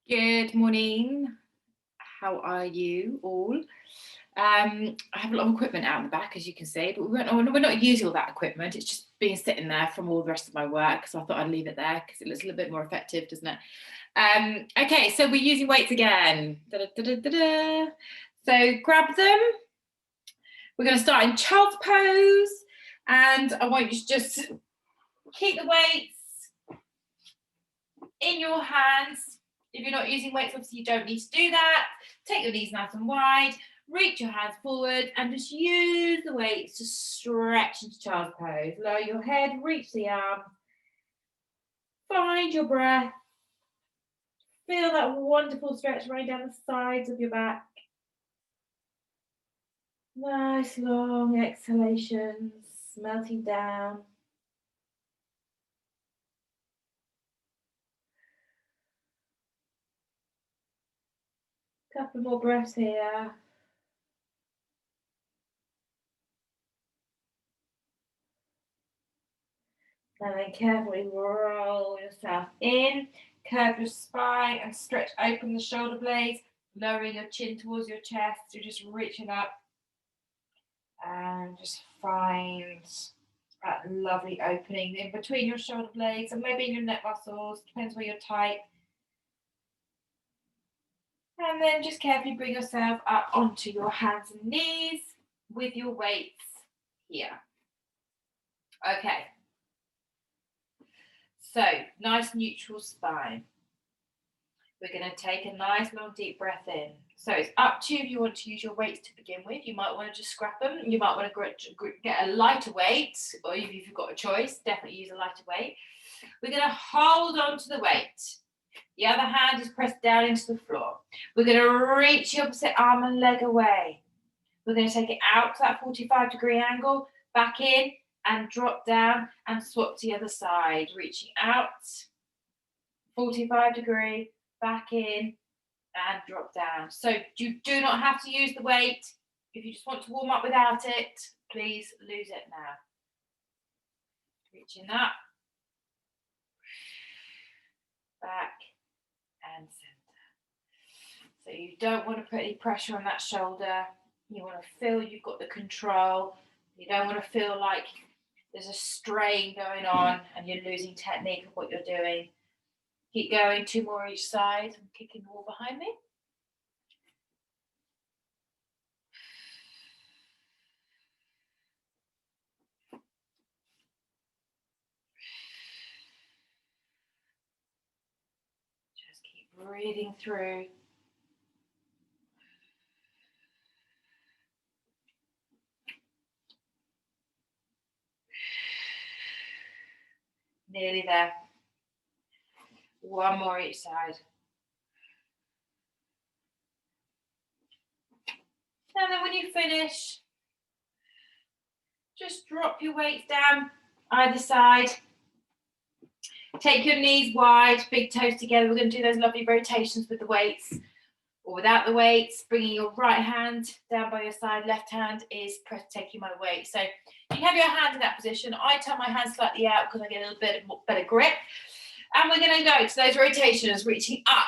Good morning. How are you all? I have a lot of equipment out in the back, as you can see, but we're not using all that equipment. It's just been sitting there from all the rest of my work, so I thought I'd leave it there because it looks a little bit more effective, doesn't it? Okay, so we're using weights again. So grab them. We're going to start in child's pose, and I want you to just keep the weights in your hands. If you're not using weights, obviously you don't need to do that. Take your knees nice and wide, reach your hands forward, and just use the weights to stretch into child's pose. Lower your head, reach the arm. Find your breath. Feel that wonderful stretch running down the sides of your back. Nice long exhalations, melting down. Couple more breaths here. And then carefully roll yourself in, curve your spine and stretch open the shoulder blades, lowering your chin towards your chest. You're just reaching up and just find that lovely opening in between your shoulder blades and maybe in your neck muscles, depends where you're tight. And then just carefully bring yourself up onto your hands and knees with your weights here. Okay. So, nice neutral spine. We're going to take a nice long deep breath in. So it's up to you if you want to use your weights to begin with. You might want to just scrap them. You might want to get a lighter weight, or if you've got a choice, definitely use a lighter weight. We're going to hold on to the weight. The other hand is pressed down into the floor. We're going to reach the opposite arm and leg away. We're going to take it out to that 45-degree angle, back in, and drop down and swap to the other side. Reaching out, 45-degree, back in, and drop down. So you do not have to use the weight. If you just want to warm up without it, please lose it now. Reaching up, back, and center. So you don't want to put any pressure on that shoulder. You want to feel you've got the control. You don't want to feel like there's a strain going on and you're losing technique of what you're doing. Keep going, 2 more each side. I'm kicking the wall behind me. Just keep breathing through. Nearly there. 1 more each side. And then when you finish, just drop your weights down either side. Take your knees wide, big toes together. We're going to do those lovely rotations with the weights or without the weights, bringing your right hand down by your side. Left hand is taking my weight. So you have your hand in that position. I turn my hand slightly out because I get a little bit better grip. And we're going to go to those rotations, reaching up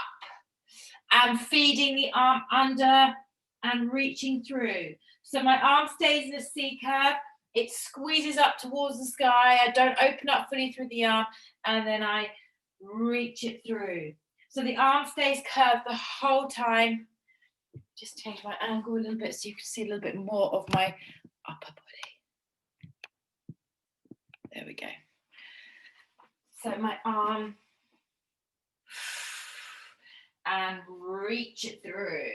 and feeding the arm under and reaching through. So my arm stays in a C curve. It squeezes up towards the sky. I don't open up fully through the arm, and then I reach it through. So the arm stays curved the whole time. Just change my angle a little bit so you can see a little bit more of my upper body. There we go. So my arm, and reach it through.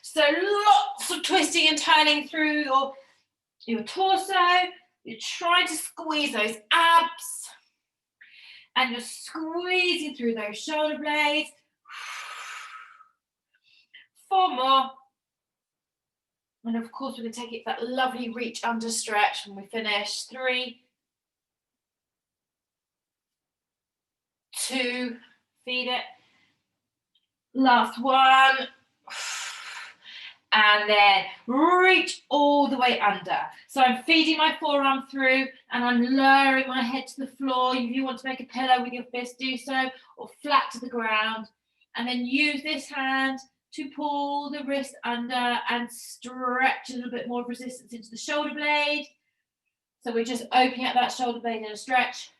So lots of twisting and turning through your torso. You're trying to squeeze those abs, and you're squeezing through those shoulder blades. 4 more. And of course, we're going to take it that lovely reach under stretch when we finish. 3, 2, feed it. Last one. And then reach all the way under. So I'm feeding my forearm through and I'm lowering my head to the floor. If you want to make a pillow with your fist, do so, or flat to the ground. And then use this hand to pull the wrist under and stretch a little bit more of resistance into the shoulder blade. So we're just opening up that shoulder blade in a stretch.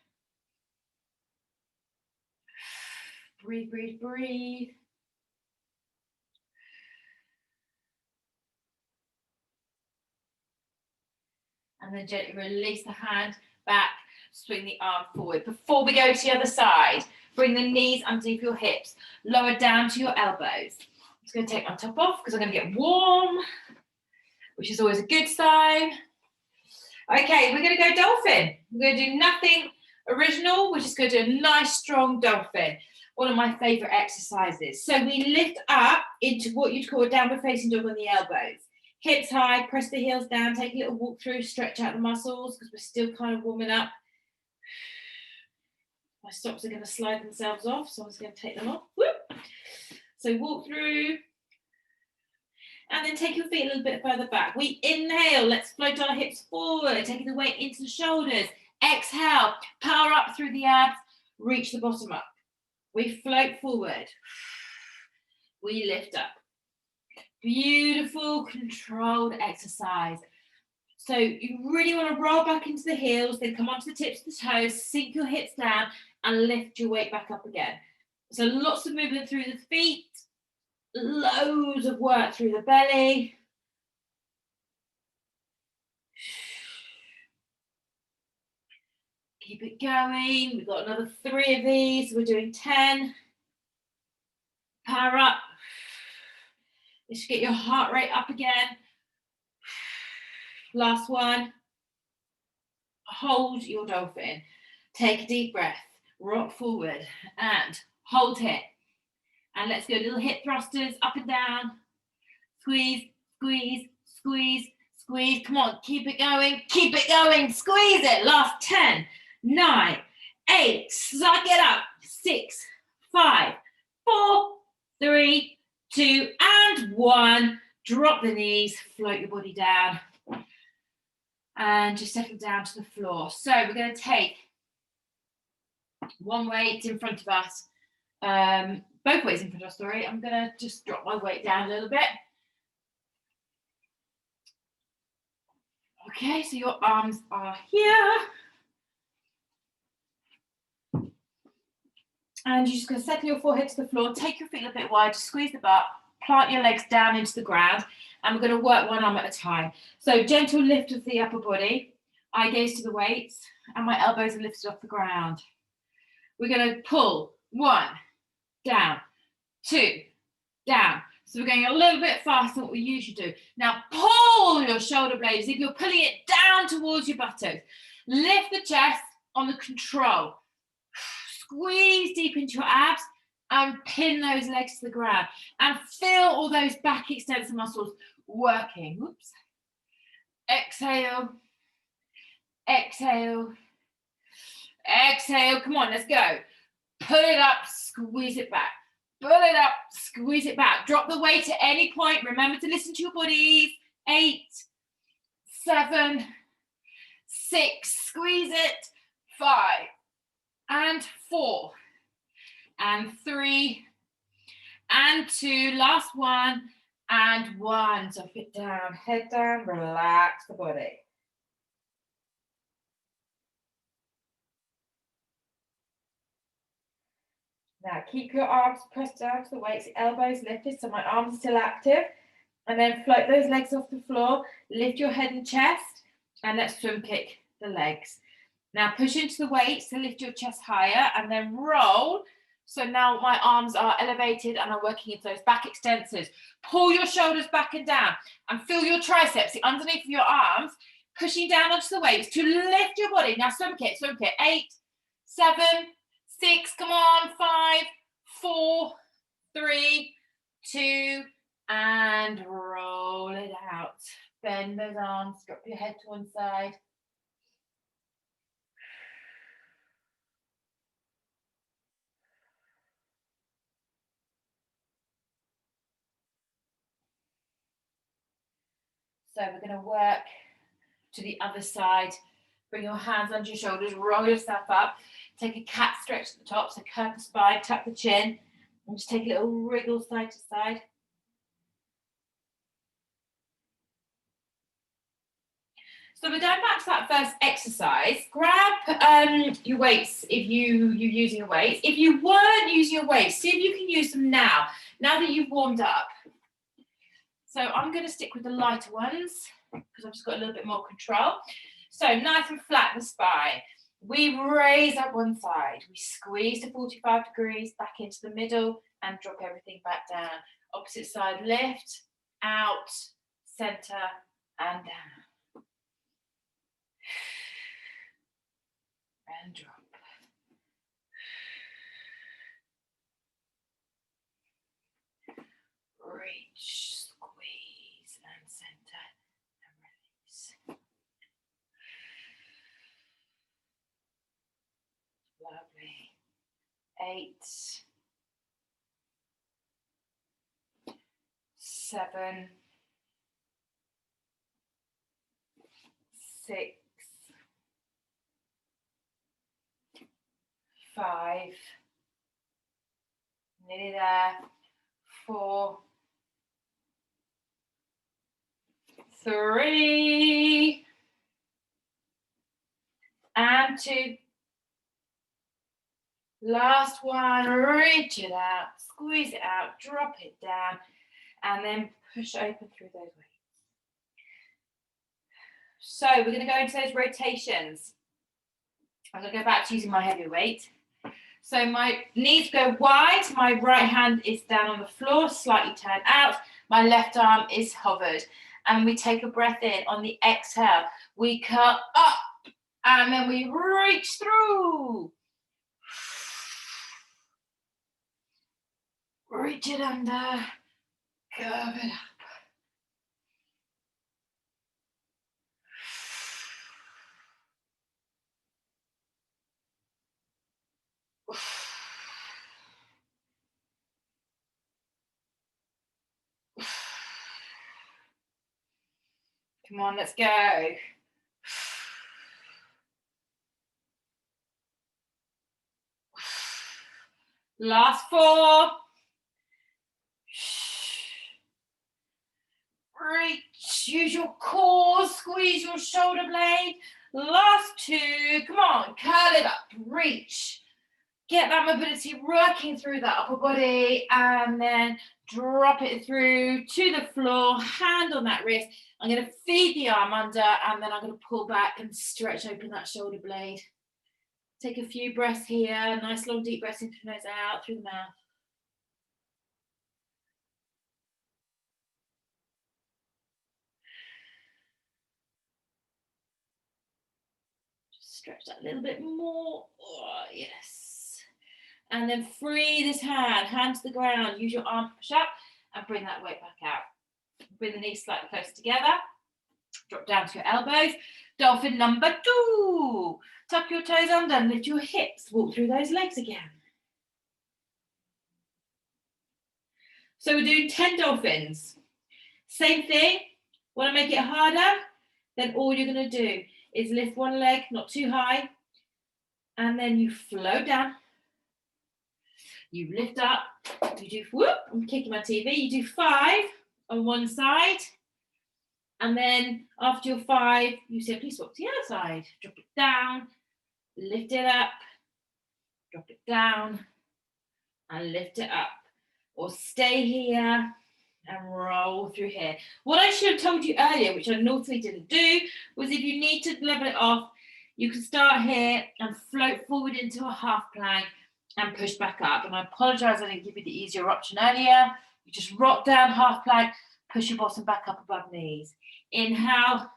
Breathe, breathe, breathe. And then gently release the hand back, swing the arm forward. Before we go to the other side, bring the knees underneath your hips, lower down to your elbows. I'm just going to take my top off because I'm going to get warm, which is always a good sign. Okay, we're going to go dolphin. We're going to do nothing original. We're just going to do a nice, strong dolphin. One of my favorite exercises. So we lift up into what you'd call a downward facing dog on the elbows. Hips high, press the heels down, take a little walk through, stretch out the muscles because we're still kind of warming up. My socks are going to slide themselves off, so I'm just going to take them off. Whoop. So walk through. And then take your feet a little bit further back. We inhale, let's float our hips forward, taking the weight into the shoulders. Exhale, power up through the abs, reach the bottom up. We float forward. We lift up. Beautiful, controlled exercise. So you really want to roll back into the heels, then come onto the tips of the toes, sink your hips down and lift your weight back up again. So lots of movement through the feet, loads of work through the belly. Keep it going. We've got another 3 of these. We're doing 10. Power up. You should get your heart rate up again. Last one. Hold your dolphin. Take a deep breath. Rock forward and hold here. And let's go little hip thrusters up and down. Squeeze, squeeze, squeeze, squeeze. Come on, keep it going. Keep it going. Squeeze it. Last 10, 9, 8. Suck it up. 6, 5, 4, 3, 2, and 1. Drop the knees. Float your body down. And just settle down to the floor. So we're going to take one weight in front of us. Both weights in front of us, sorry. I'm going to just drop my weight down a little bit. Okay, so your arms are here. And you're just going to settle your forehead to the floor, take your feet a bit wide, squeeze the butt, plant your legs down into the ground, and we're going to work one arm at a time. So gentle lift of the upper body, eye gaze to the weights, and my elbows are lifted off the ground. We're going to pull 1, down, 2, down. So we're going a little bit faster than what we usually do. Now pull your shoulder blades. If you're pulling it down towards your buttocks, lift the chest on the control. Squeeze deep into your abs and pin those legs to the ground. And feel all those back extensor muscles working. Whoops. Exhale. Exhale. Exhale. Come on, let's go. Pull it up, squeeze it back. Pull it up, squeeze it back. Drop the weight at any point. Remember to listen to your bodies. 8, 7, 6. Squeeze it. 5 and 4 and 3 and 2. Last one and 1. So fit down, head down, relax the body. Now keep your arms pressed down to the weights, elbows lifted, so my arms are still active. And then float those legs off the floor, lift your head and chest, and let's swim kick the legs. Now push into the weights to lift your chest higher, and then roll. So now my arms are elevated and I'm working into those back extensors. Pull your shoulders back and down, and feel your triceps, the underneath of your arms, pushing down onto the weights to lift your body. Now swim kick, 8, 7, 6, come on, 5, 4, 3, 2, and roll it out. Bend those arms, drop your head to one side. So we're going to work to the other side. Bring your hands under your shoulders, roll yourself up. Take a cat stretch at the top, so curve the spine, tuck the chin, And just take a little wriggle side to side. So we're going back to that first exercise. Grab your weights if you're using your weights. If you weren't using your weights, see if you can use them now that you've warmed up. So I'm going to stick with the lighter ones because I've just got a little bit more control. So nice and flat the spine. We raise up one side. We squeeze to 45 degrees back into the middle and drop everything back down. Opposite side, lift, out, center, and down. And drop. Reach, squeeze, and center, and release. Lovely. 8, 7, 6, 5, nearly there, 4, 3, and 2. Last one, reach it out, squeeze it out, drop it down, and then push open through those weights. So we're going to go into those rotations. I'm going to go back to using my heavy weight. So my knees go wide, my right hand is down on the floor, slightly turned out, my left arm is hovered. And we take a breath in. On the exhale, we curl up, and then we reach through. Reach it under, curve it up. Come on, let's go. Last 4. Reach, use your core, squeeze your shoulder blade. Last 2, come on, curl it up, reach. Get that mobility working through that upper body, and then drop it through to the floor, hand on that wrist. I'm going to feed the arm under, and then I'm going to pull back and stretch open that shoulder blade. Take a few breaths here, nice long deep breaths in through the nose, out through the mouth. Just stretch that a little bit more. Oh, yes. And then free this hand to the ground. Use your arm to push up and bring that weight back out. Bring the knees slightly closer together. Drop down to your elbows. Dolphin number 2. Tuck your toes under and lift your hips. Walk through those legs again. So we're doing 10 dolphins. Same thing. Want to make it harder? Then all you're going to do is lift one leg, not too high, and then you float down. You lift up. You do, whoop, I'm kicking my TV. You do 5 on one side. And then after your 5, you simply swap to the other side. Drop it down, lift it up, drop it down, and lift it up. Or stay here and roll through here. What I should have told you earlier, which I naughtily didn't do, was if you need to level it off, you can start here and float forward into a half plank and push back up. And I apologise I didn't give you the easier option earlier. You just rock down half plank, push your bottom back up above knees. Inhale,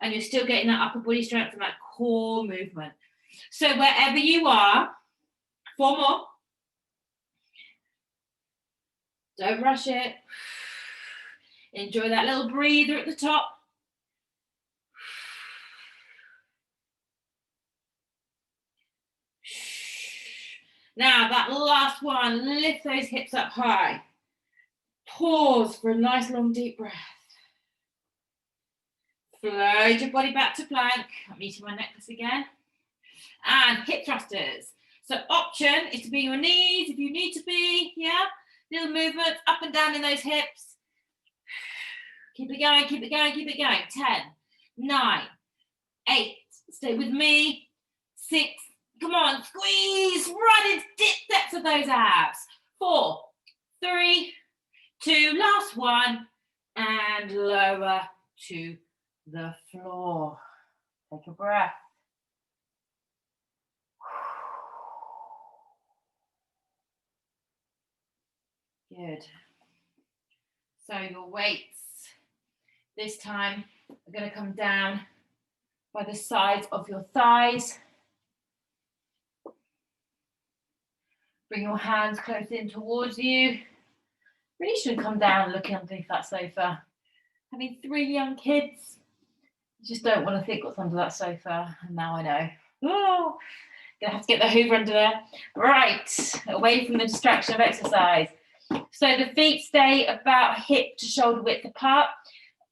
and you're still getting that upper body strength from that core movement. So wherever you are, 4 more. Don't rush it. Enjoy that little breather at the top. Now that last one, lift those hips up high. Pause for a nice long deep breath. Float your body back to plank. I'm eating my necklace again. And hip thrusters. So option is to be on your knees if you need to be, yeah? Little movements up and down in those hips. Keep it going, keep it going, keep it going. 10, 9, 8, stay with me. 6, come on, squeeze right into deep depths of those abs. 4, 3, 2, last one, and lower to the floor. Take a breath. Good. So your weights this time are going to come down by the sides of your thighs. Bring your hands close in towards you. Really shouldn't come down looking underneath that sofa. Having 3 young kids, you just don't want to think what's under that sofa. And now I know. Oh, gonna have to get the hoover under there. Right, away from the distraction of exercise. So the feet stay about hip to shoulder width apart.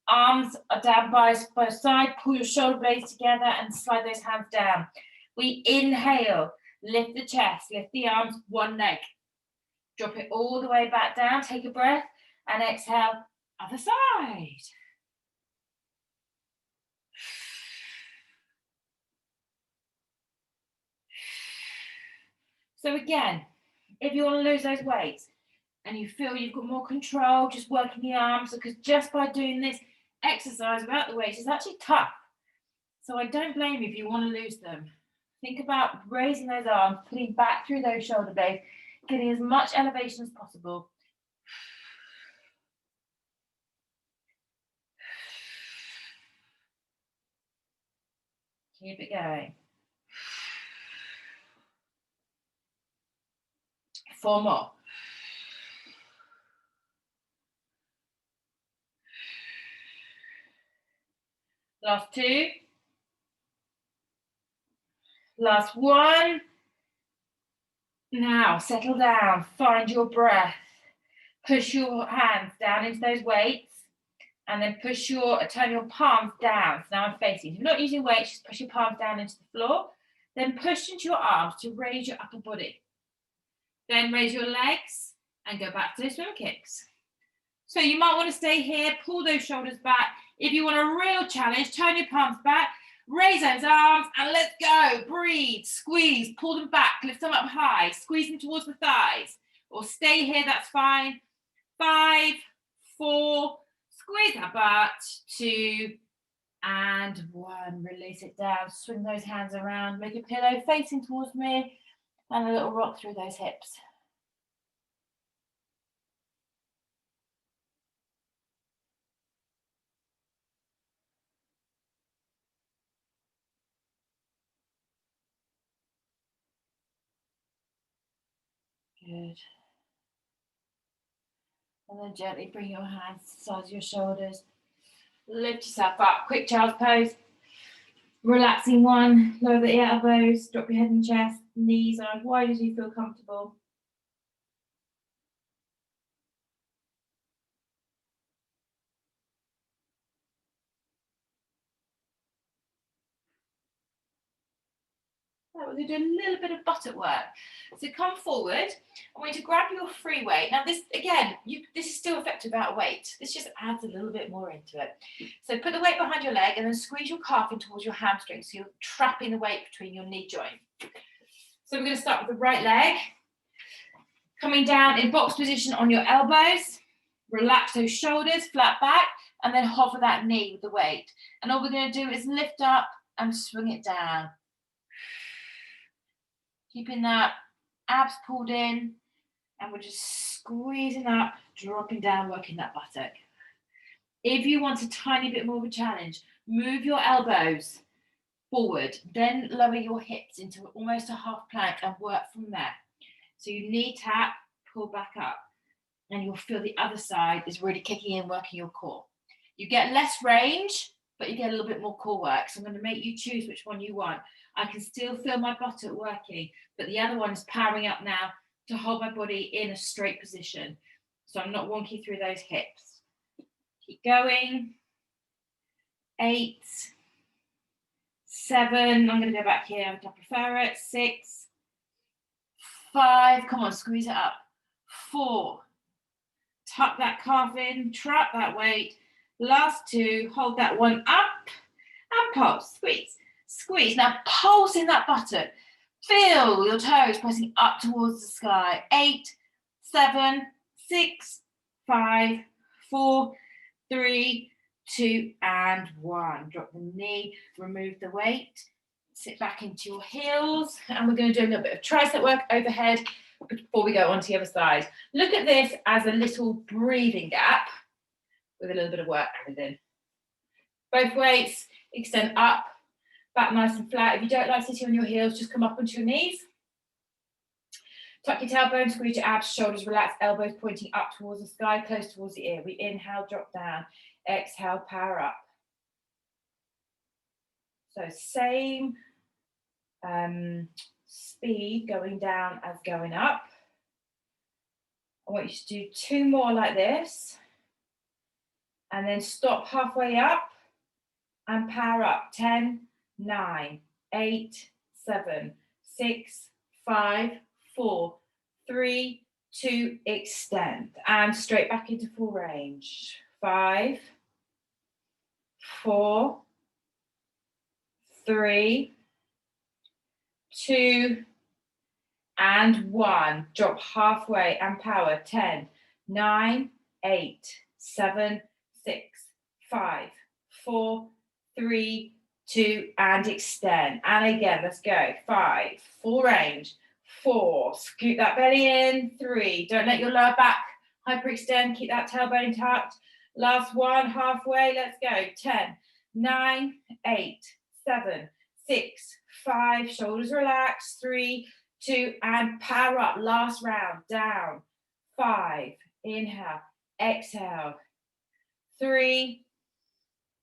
Arms are down by side. Pull your shoulder blades together and slide those hands down. We inhale, lift the chest, lift the arms, one leg. Drop it all the way back down. Take a breath and exhale, other side. So again, if you want to lose those weights and you feel you've got more control, just working the arms, because just by doing this exercise without the weights is actually tough. So I don't blame you if you want to lose them. Think about raising those arms, putting back through those shoulder blades, getting as much elevation as possible. Keep it going. 4 more. Last 2. Last 1. Now settle down, find your breath. Push your hands down into those weights and then turn your palms down. So now I'm facing. If you're not using weights, just push your palms down into the floor. Then push into your arms to raise your upper body. Then raise your legs and go back to swim kicks. So you might want to stay here, pull those shoulders back. If you want a real challenge, turn your palms back, raise those arms, and let's go. Breathe, squeeze, pull them back, lift them up high, squeeze them towards the thighs. Or stay here, that's fine. 5, 4, squeeze that butt. 2, and 1. Release it down. Swing those hands around. Make a pillow facing towards me. And a little rock through those hips. Good. And then gently bring your hands to the sides of your shoulders. Lift yourself up. Quick child's pose. Relaxing one. Lower the elbows. Drop your head and chest. Knees are as wide as you feel comfortable. We're going to do a little bit of buttock work. So come forward. I want you to grab your free weight. Now this, again, this is still effective without weight. This just adds a little bit more into it. So put the weight behind your leg and then squeeze your calf in towards your hamstring. So you're trapping the weight between your knee joint. So we're going to start with the right leg. Coming down in box position on your elbows. Relax those shoulders, flat back, and then hover that knee with the weight. And all we're going to do is lift up and swing it down. Keeping that abs pulled in, and we're just squeezing up, dropping down, working that buttock. If you want a tiny bit more of a challenge, move your elbows forward, then lower your hips into almost a half plank and work from there. So you knee tap, pull back up, and you'll feel the other side is really kicking in, working your core. You get less range, but you get a little bit more core work. So I'm going to make you choose which one you want. I can still feel my buttock working, but the other one is powering up now to hold my body in a straight position. So I'm not wonky through those hips. Keep going. 8, 7. I'm going to go back here. I prefer it. 6, 5, come on, squeeze it up. 4, tuck that calf in, trap that weight. Last 2, hold that one up and pulse, squeeze, squeeze. Now pulse in that buttock. Feel your toes pressing up towards the sky. 8, 7, 6, 5, 4, 3, 2, and 1. Drop the knee, remove the weight, sit back into your heels, and we're going to do a little bit of tricep work overhead before we go on to the other side. Look at this as a little breathing gap with a little bit of work added in. Both weights, extend up, back nice and flat. If you don't like sitting on your heels, just come up onto your knees. Tuck your tailbone, squeeze your abs, shoulders relaxed, elbows pointing up towards the sky, close towards the ear. We inhale, drop down. Exhale, power up. So same speed going down as going up. I want you to do 2 more like this. And then stop halfway up and power up. 10, 9, 8, 7, 6, 5, 4, 3, 2, extend. And straight back into full range. 5, 4, 3, 2, and 1. Drop halfway and power. 10, 9, 8, 7, 6, 5, 4, 3, 2, and extend. And again, let's go. 5, full range. 4, scoot that belly in. 3, don't let your lower back hyperextend. Keep that tailbone tucked. Last one, halfway. Let's go. 10, 9, 8, 7, 6, 5. Shoulders relaxed. 3, 2, and power up. Last round. Down. 5. Inhale. Exhale. 3,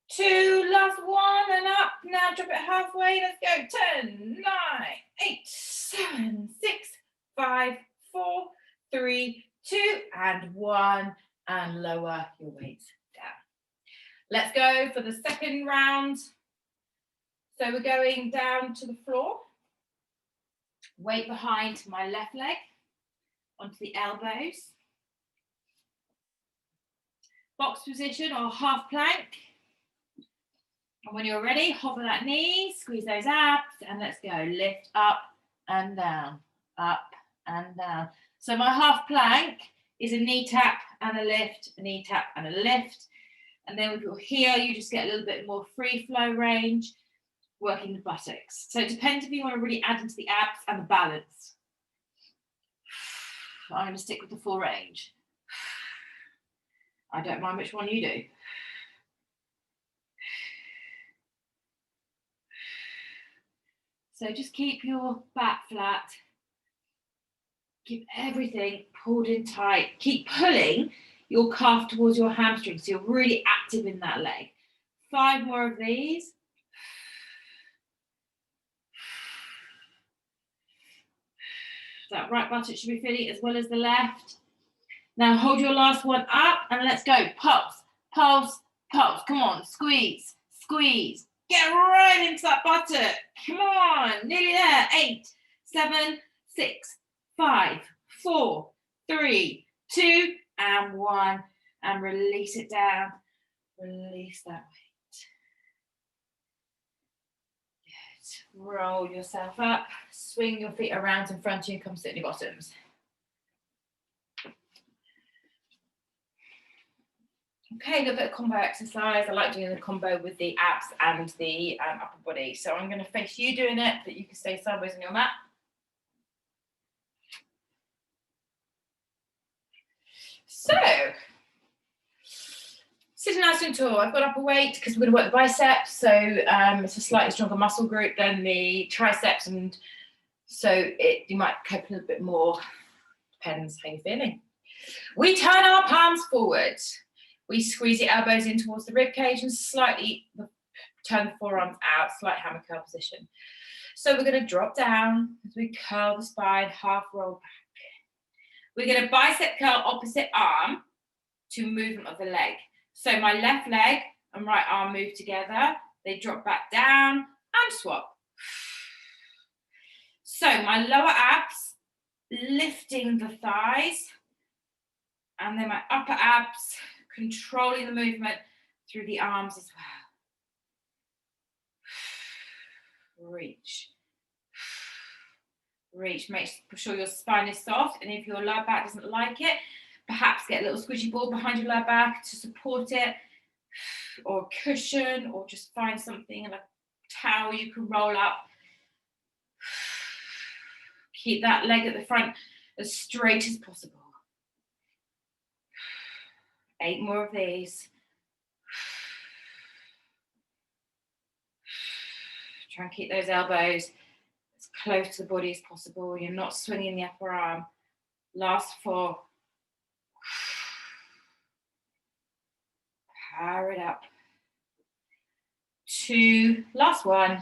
2. Last one and up. Now drop it halfway. Let's go. 10, 9, 8, 7, 6, 5, 4, 3, 2, and 1. And lower your weights down. Let's go for the second round. So we're going down to the floor. Weight behind my left leg, onto the elbows. Box position or half plank. And when you're ready, hover that knee, squeeze those abs, and let's go. Lift up and down, up and down. So my half plank is a knee tap and a lift, a knee tap and a lift. And then with your heel, you just get a little bit more free flow range, working the buttocks. So it depends if you want to really add into the abs and the balance. I'm going to stick with the full range. I don't mind which one you do. So just keep your back flat. Keep everything pulled in tight. Keep pulling your calf towards your hamstring so you're really active in that leg. 5 more of these. That right buttock should be feeling as well as the left. Now hold your last one up and let's go. Pulse, pulse, pulse. Come on, squeeze, squeeze. Get right into that buttock. Come on, nearly there. 8, 7, 6, 5, 4, 3, 2, and 1. And release it down. Release that weight. Good. Roll yourself up. Swing your feet around in front of you and come sit in your bottoms. Okay, a little bit of combo exercise. I like doing the combo with the abs and the upper body. So I'm going to face you doing it, but you can stay sideways on your mat. So, sitting nice and tall. I've got upper weight because we're going to work the biceps. So it's a slightly stronger muscle group than the triceps. And so you might cope a little bit more. Depends how you're feeling. We turn our palms forward. We squeeze the elbows in towards the rib cage and slightly turn the forearms out, slight hammer curl position. So we're going to drop down as we curl the spine, half roll back. We're going to bicep curl opposite arm to movement of the leg. So my left leg and right arm move together. They drop back down and swap. So my lower abs lifting the thighs, and then my upper abs, controlling the movement through the arms as well. Reach. Reach. Make sure your spine is soft, and if your lower back doesn't like it, perhaps get a little squishy ball behind your lower back to support it, or a cushion, or just find something like a towel you can roll up. Keep that leg at the front as straight as possible. 8 more of these. Try and keep those elbows as close to the body as possible. You're not swinging the upper arm. Last 4. Power it up. 2, last 1.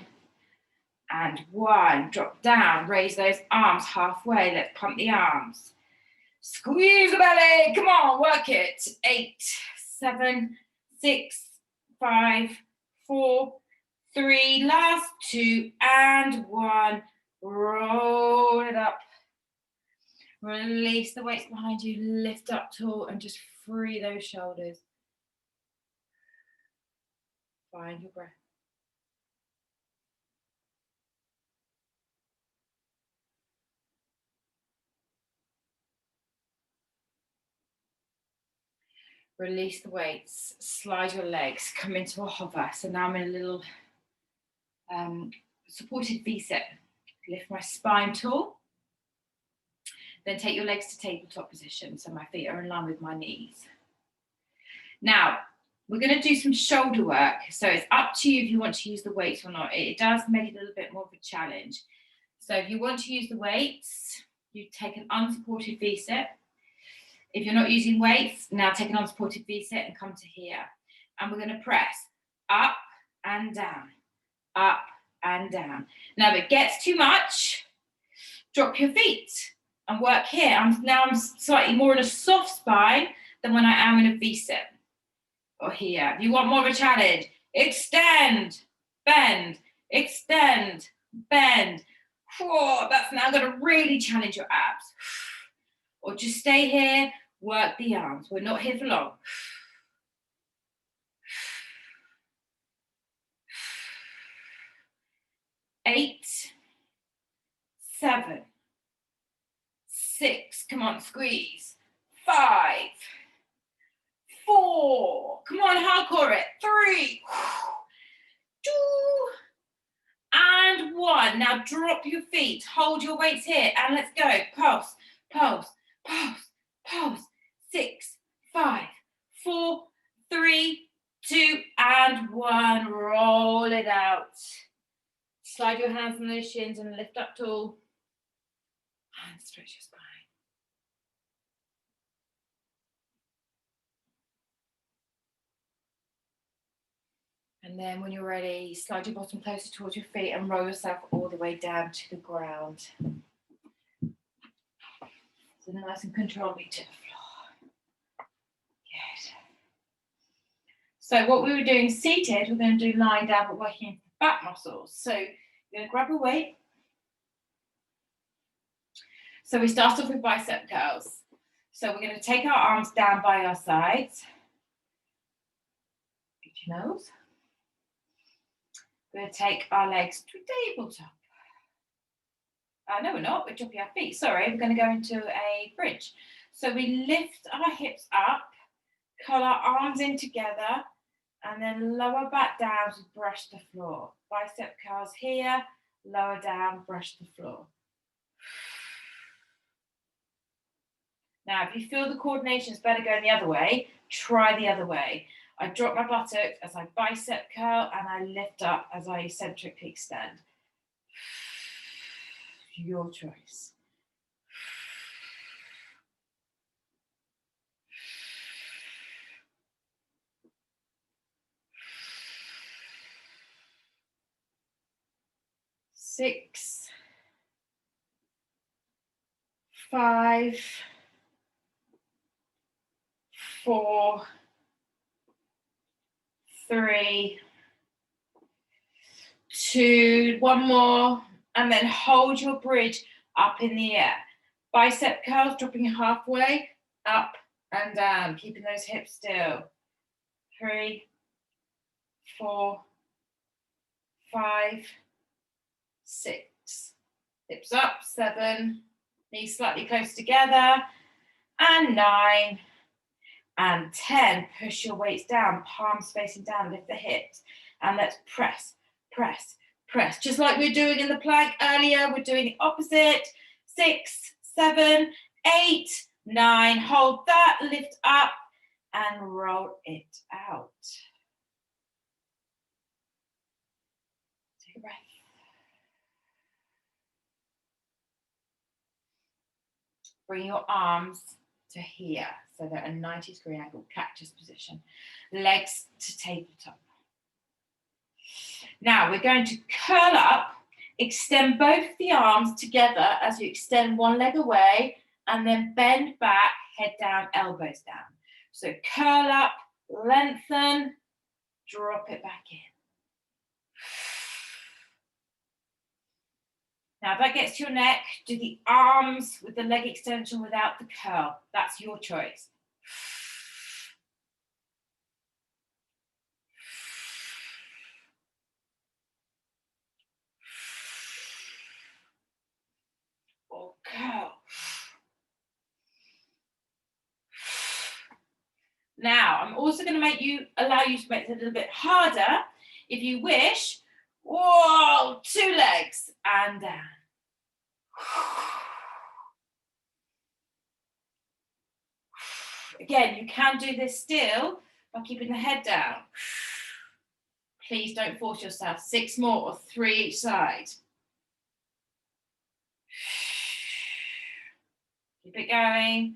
And 1, drop down, raise those arms halfway. Let's pump the arms. Squeeze the belly, come on, work it. 8, 7, 6, 5, 4, 3, last 2, and 1. Roll it up. Release the weights behind you, lift up tall, and just free those shoulders. Find your breath. Release the weights, slide your legs, come into a hover. So now I'm in a little supported V-sit. Lift my spine tall. Then take your legs to tabletop position. So my feet are in line with my knees. Now, we're going to do some shoulder work. So it's up to you if you want to use the weights or not. It does make it a little bit more of a challenge. So if you want to use the weights, you take an unsupported V-sit. If you're not using weights, now take an unsupported V-sit and come to here. And we're going to press up and down, up and down. Now, if it gets too much, drop your feet and work here. I'm slightly more in a soft spine than when I am in a V-sit. Or here. If you want more of a challenge, extend, bend, extend, bend. Whoa, that's now going to really challenge your abs. Or just stay here. Work the arms. We're not here for long. 8, 7, 6. Come on, squeeze. 5, 4. Come on, hardcore it. 3, 2, and 1. Now drop your feet. Hold your weights here, and let's go. Pulse, pulse, pulse, pulse. 6, 5, 4, 3, 2, and 1. Roll it out. Slide your hands on those shins and lift up tall. And stretch your spine. And then when you're ready, slide your bottom closer towards your feet and roll yourself all the way down to the ground. So nice and controlled to the floor. Good. So what we were doing seated, we're going to do lying down, but working the back muscles. So you're going to grab a weight. So we start off with bicep curls. So we're going to take our arms down by our sides. Get your nose. We're going to take our legs to tabletop. No, we're not. We're dropping our feet. Sorry, we're going to go into a bridge. So we lift our hips up, curl our arms in together, and then lower back down to brush the floor. Bicep curls here, lower down, brush the floor. Now, if you feel the coordination is better going the other way, try the other way. I drop my buttocks as I bicep curl, and I lift up as I eccentrically extend. Your choice. Six, 5, 4, 3, 2, one more, and then hold your bridge up in the air. Bicep curls, dropping halfway, up and down, keeping those hips still. 3, 4, 5, 6. Hips up, 7. Knees slightly close together. And 9. And 10. Push your weights down, palms facing down, lift the hips. And let's press, press, press. Just like we were doing in the plank earlier, we're doing the opposite. 6, 7, 8, 9. Hold that, lift up, and roll it out. Take a breath. Bring your arms to here, so they're a 90-degree angle, cactus position. Legs to tabletop. Now we're going to curl up, extend both the arms together as you extend one leg away, and then bend back, head down, elbows down. So curl up, lengthen, drop it back in. Now, if that gets to your neck, do the arms with the leg extension without the curl. That's your choice. Or curl. Now, I'm also going to allow you to make it a little bit harder, if you wish. Whoa, 2 legs and down. Again, you can do this still by keeping the head down. Please don't force yourself. 6 more or 3 each side. Keep it going.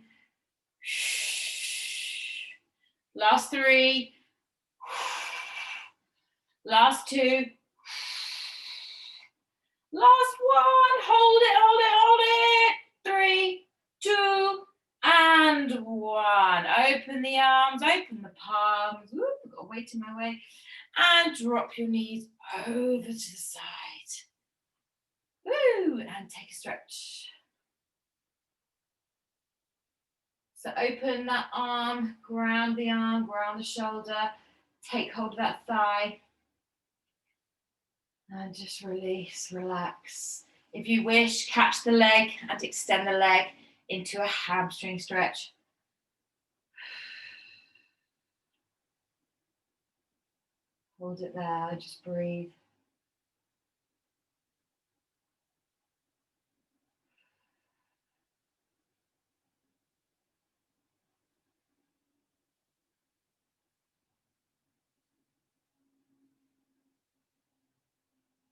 Last 3. Last 2. Last 1. Hold it, hold it, hold it. 3, 2, and 1. Open the arms, open the palms. Whoop, I've got weight in my way. And drop your knees over to the side. Woo, and take a stretch. So open that arm, ground the shoulder. Take hold of that thigh. And just release, relax. If you wish, catch the leg and extend the leg into a hamstring stretch. Hold it there, just breathe.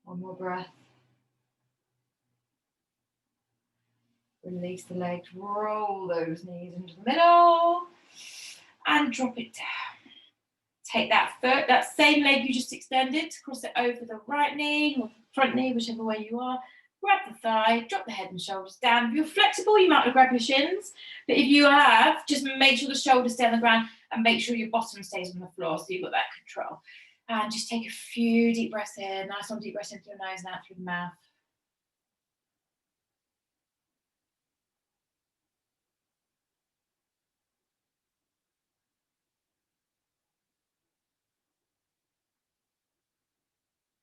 One more breath. Release the legs, roll those knees into the middle and drop it down. Take that foot, that same leg you just extended, cross it over the right knee or front knee, whichever way you are. Grab the thigh, drop the head and shoulders down. If you're flexible, you might want to grab your shins. But if you have, just make sure the shoulders stay on the ground and make sure your bottom stays on the floor so you've got that control. And just take a few deep breaths in. Nice long deep breaths in through your nose and out through the mouth.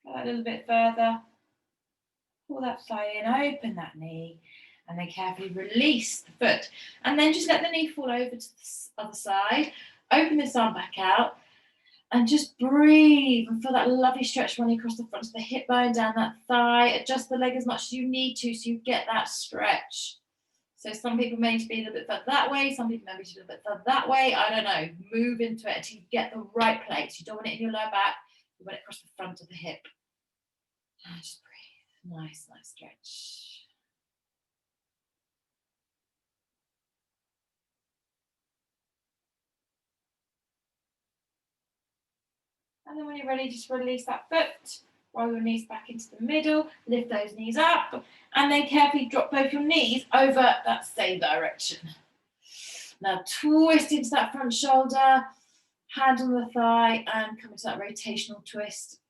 Go a little bit further. Pull that thigh in, open that knee, and then carefully release the foot. And then just let the knee fall over to the other side. Open this arm back out and just breathe and feel that lovely stretch running across the front of the hip bone, down that thigh. Adjust the leg as much as you need to so you get that stretch. So some people may need to be a little bit further that way, some people may be a little bit further that way. I don't know. Move into it until you get the right place. You don't want it in your lower back. You want it across the front of the hip. And just breathe. Nice, nice stretch. And then when you're ready, just release that foot. Roll your knees back into the middle. Lift those knees up. And then carefully drop both your knees over that same direction. Now twist into that front shoulder. Hand on the thigh and come into that rotational twist.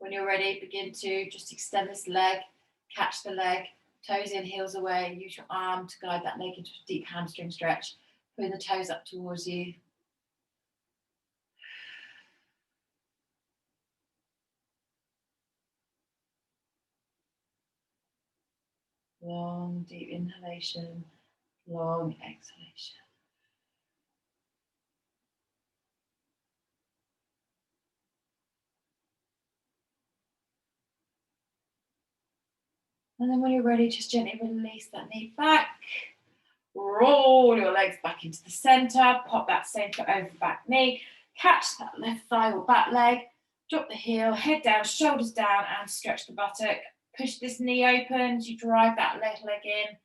When you're ready, begin to just extend this leg, catch the leg, toes in, heels away. Use your arm to guide that leg into a deep hamstring stretch. Put the toes up towards you. Long, deep inhalation, long exhalation. And then when you're ready, just gently release that knee back. Roll your legs back into the center. Pop that same foot over the back knee. Catch that left thigh or back leg. Drop the heel, head down, shoulders down, and stretch the buttock. Push this knee open as you drive that left leg in.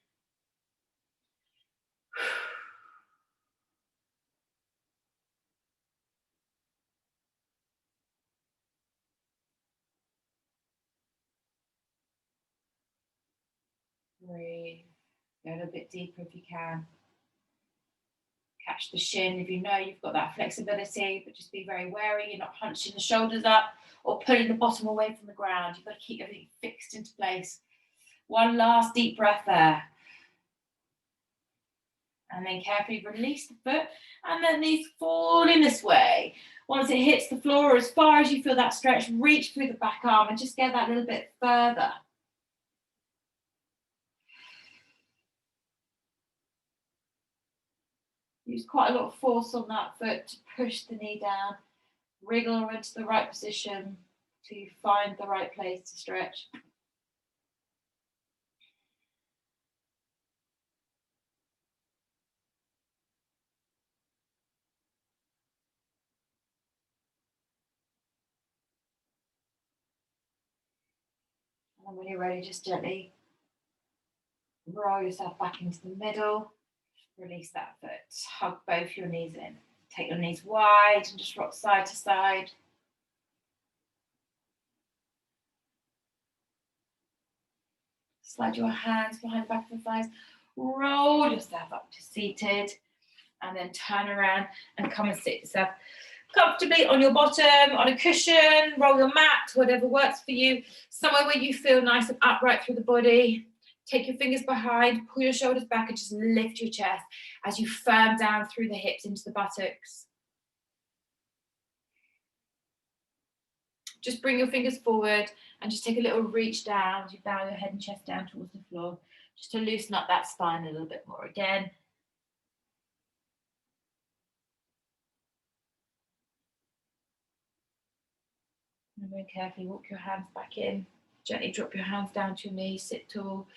Breathe. Go a little bit deeper if you can. Catch the shin if you know you've got that flexibility, but just be very wary. You're not hunching the shoulders up or pulling the bottom away from the ground. You've got to keep everything fixed into place. One last deep breath there. And then carefully release the foot and then knees fall in this way. Once it hits the floor, as far as you feel that stretch, reach through the back arm and just get that little bit further. Use quite a lot of force on that foot to push the knee down. Wriggle into the right position to find the right place to stretch. And when you're ready, just gently roll yourself back into the middle. Release that foot. Hug both your knees in. Take your knees wide and just rock side to side. Slide your hands behind the back of the thighs. Roll yourself up to seated. And then turn around and come and sit yourself comfortably on your bottom, on a cushion, roll your mat, whatever works for you. Somewhere where you feel nice and upright through the body. Take your fingers behind, pull your shoulders back and just lift your chest as you firm down through the hips into the buttocks. Just bring your fingers forward and just take a little reach down as you bow your head and chest down towards the floor, just to loosen up that spine a little bit more again. And very carefully walk your hands back in. Gently drop your hands down to your knees, sit tall,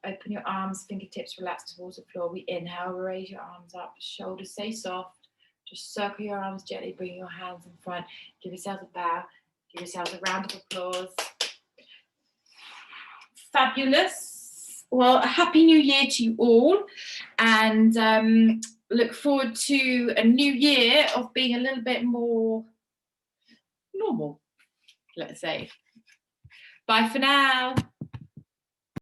open your arms, fingertips relax towards the floor. We inhale, raise your arms up, shoulders stay soft. Just circle your arms gently, bring your hands in front. Give yourselves a bow, give yourselves a round of applause. Fabulous. Well, a happy new year to you all, and look forward to a new year of being a little bit more normal, let's say. Bye for now.